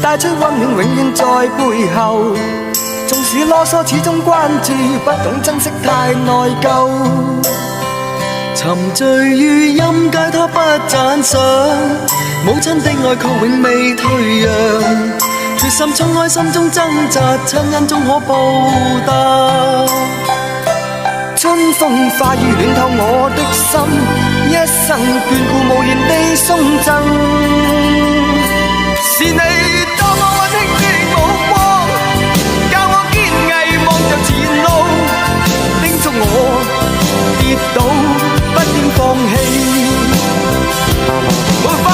帶出溫暖永遠在背後。縱使囉嗦始終關注，不懂珍惜太內疚。沉醉於音階他不讚賞，母親的愛卻永未退讓。決心衝開心中掙扎，親恩終可報答。春風化雨暖透我的心，一生眷顧無言地送贈。是你多麼溫馨的目光，教我堅毅望着前路，叮囑我跌倒不應放棄。無法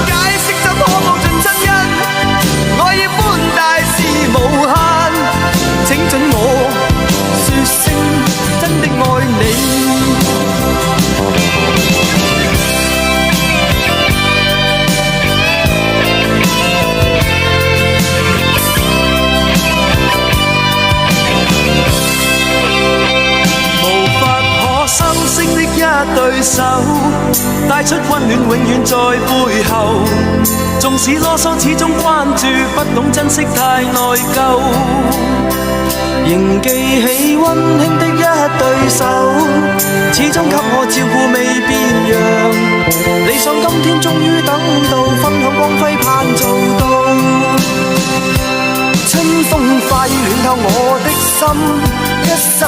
解釋怎可報盡親恩，愛意寬大是無限，請准我說聲真的愛你。無法可相識的一對手，帶出溫暖永遠在背後。縱使囉嗦始終關注，不懂珍惜太內疚。仍記起溫馨的一對手，始終給我照顧未變樣。理想今天終於等到，分享光輝盼做到。春風化雨暖透我的心，一生